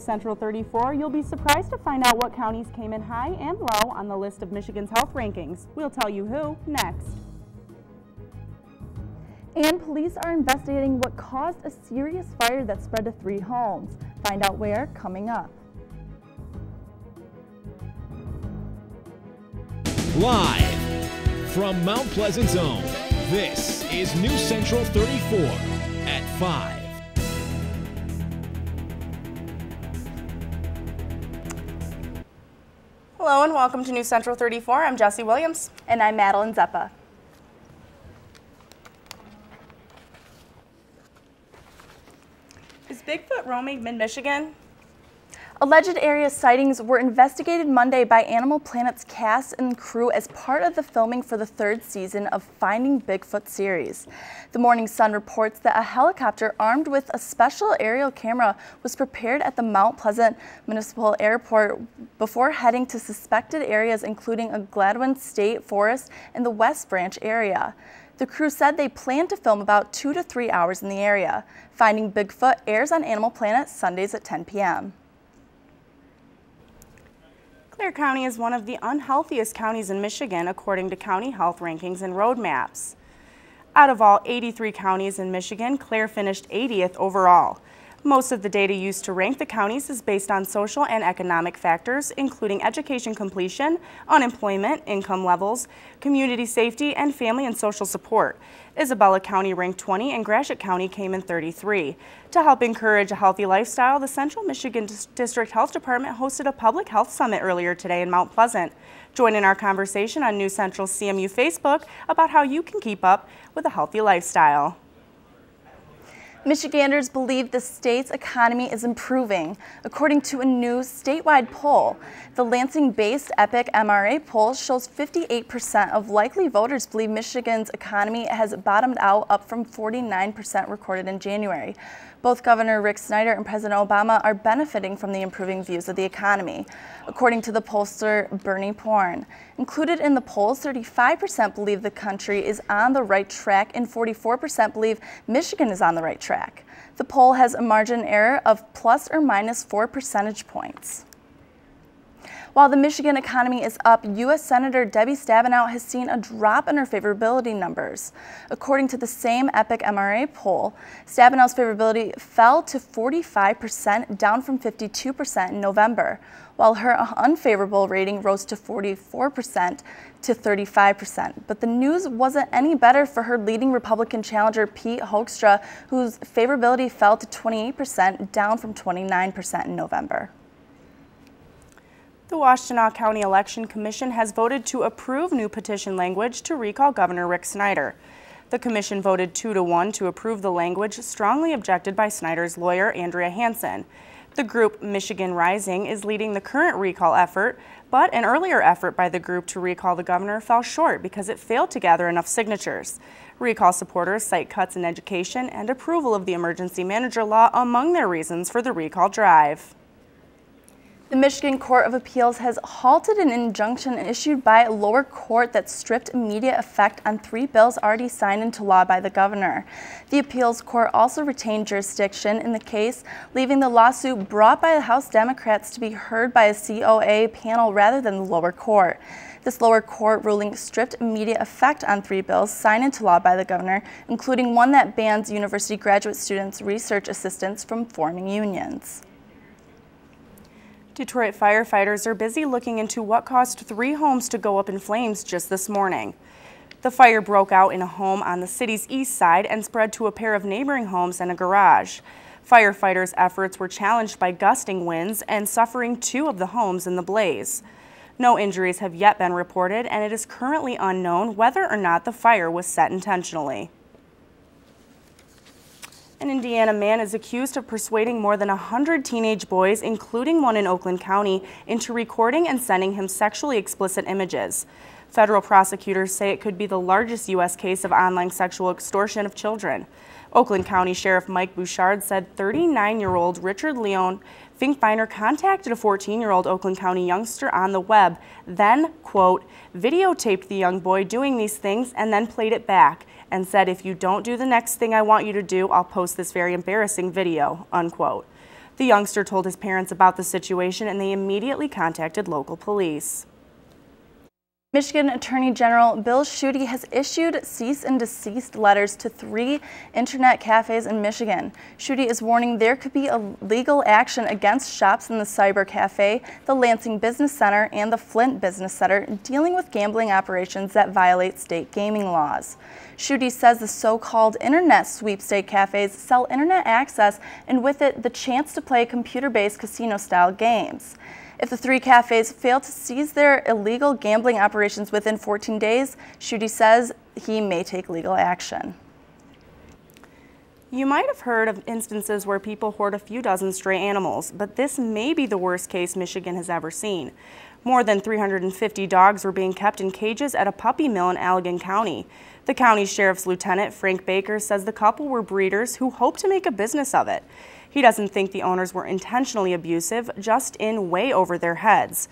Central 34, you'll be surprised to find out what counties came in high and low on the list of Michigan's health rankings. We'll tell you who next. And police are investigating what caused a serious fire that spread to 3 homes. Find out where coming up. Live from Mount Pleasant's own, this is News Central 34 at 5. Hello and welcome to News Central 34. I'm Jesse Williams. And I'm Madeline Zeppa. Is Bigfoot roaming mid-Michigan? Alleged area sightings were investigated Monday by Animal Planet's cast and crew as part of the filming for the 3rd season of Finding Bigfoot series. The Morning Sun reports that a helicopter armed with a special aerial camera was prepared at the Mount Pleasant Municipal Airport before heading to suspected areas including a Gladwin State Forest and the West Branch area. The crew said they plan to film about 2 to 3 hours in the area. Finding Bigfoot airs on Animal Planet Sundays at 10 p.m. Clare County is one of the unhealthiest counties in Michigan, according to county health rankings and road maps. Out of all 83 counties in Michigan, Clare finished 80th overall. Most of the data used to rank the counties is based on social and economic factors, including education completion, unemployment, income levels, community safety, and family and social support. Isabella County ranked 20 and Gratiot County came in 33. To help encourage a healthy lifestyle, the Central Michigan District Health Department hosted a public health summit earlier today in Mount Pleasant. Join in our conversation on News Central CMU Facebook about how you can keep up with a healthy lifestyle. Michiganders believe the state's economy is improving, according to a new statewide poll. The Lansing-based Epic MRA poll shows 58% of likely voters believe Michigan's economy has bottomed out, up from 49% recorded in January. Both Governor Rick Snyder and President Obama are benefiting from the improving views of the economy, according to the pollster Bernie Porn. Included in the poll, 35% believe the country is on the right track and 44% believe Michigan is on the right track. The poll has a margin error of plus or minus 4 percentage points. While the Michigan economy is up, U.S. Senator Debbie Stabenow has seen a drop in her favorability numbers. According to the same Epic MRA poll, Stabenow's favorability fell to 45%, down from 52% in November, while her unfavorable rating rose to 44% to 35%. But the news wasn't any better for her leading Republican challenger Pete Hoekstra, whose favorability fell to 28%, down from 29% in November. The Washtenaw County Election Commission has voted to approve new petition language to recall Governor Rick Snyder. The commission voted 2-1 to approve the language, strongly objected by Snyder's lawyer, Andrea Hansen. The group Michigan Rising is leading the current recall effort, but an earlier effort by the group to recall the governor fell short because it failed to gather enough signatures. Recall supporters cite cuts in education and approval of the emergency manager law among their reasons for the recall drive. The Michigan Court of Appeals has halted an injunction issued by a lower court that stripped immediate effect on 3 bills already signed into law by the governor. The appeals court also retained jurisdiction in the case, leaving the lawsuit brought by the House Democrats to be heard by a COA panel rather than the lower court. This lower court ruling stripped immediate effect on 3 bills signed into law by the governor, including one that bans university graduate students' research assistants from forming unions. Detroit firefighters are busy looking into what caused 3 homes to go up in flames just this morning. The fire broke out in a home on the city's east side and spread to a pair of neighboring homes and a garage. Firefighters' efforts were challenged by gusting winds and suffering 2 of the homes in the blaze. No injuries have yet been reported, and it is currently unknown whether or not the fire was set intentionally. An Indiana man is accused of persuading more than 100 teenage boys, including one in Oakland County, into recording and sending him sexually explicit images. Federal prosecutors say it could be the largest U.S. case of online sexual extortion of children. Oakland County Sheriff Mike Bouchard said 39-year-old Richard Leon Finkbeiner contacted a 14-year-old Oakland County youngster on the web, then, quote, videotaped the young boy doing these things and then played it back and said, if you don't do the next thing I want you to do, I'll post this very embarrassing video, unquote. The youngster told his parents about the situation and they immediately contacted local police. Michigan Attorney General Bill Schuette has issued cease and desist letters to 3 internet cafes in Michigan. Schuette is warning there could be a legal action against shops in the Cyber Cafe, the Lansing Business Center, and the Flint Business Center dealing with gambling operations that violate state gaming laws. Schuette says the so-called internet sweepstake cafes sell internet access and with it the chance to play computer-based casino-style games. If the 3 cafes fail to cease their illegal gambling operations within 14 days, Schuette says he may take legal action. You might have heard of instances where people hoard a few dozen stray animals, but this may be the worst case Michigan has ever seen. More than 350 dogs were being kept in cages at a puppy mill in Allegan County. The county sheriff's lieutenant, Frank Baker, says the couple were breeders who hoped to make a business of it. He doesn't think the owners were intentionally abusive, just in way over their heads.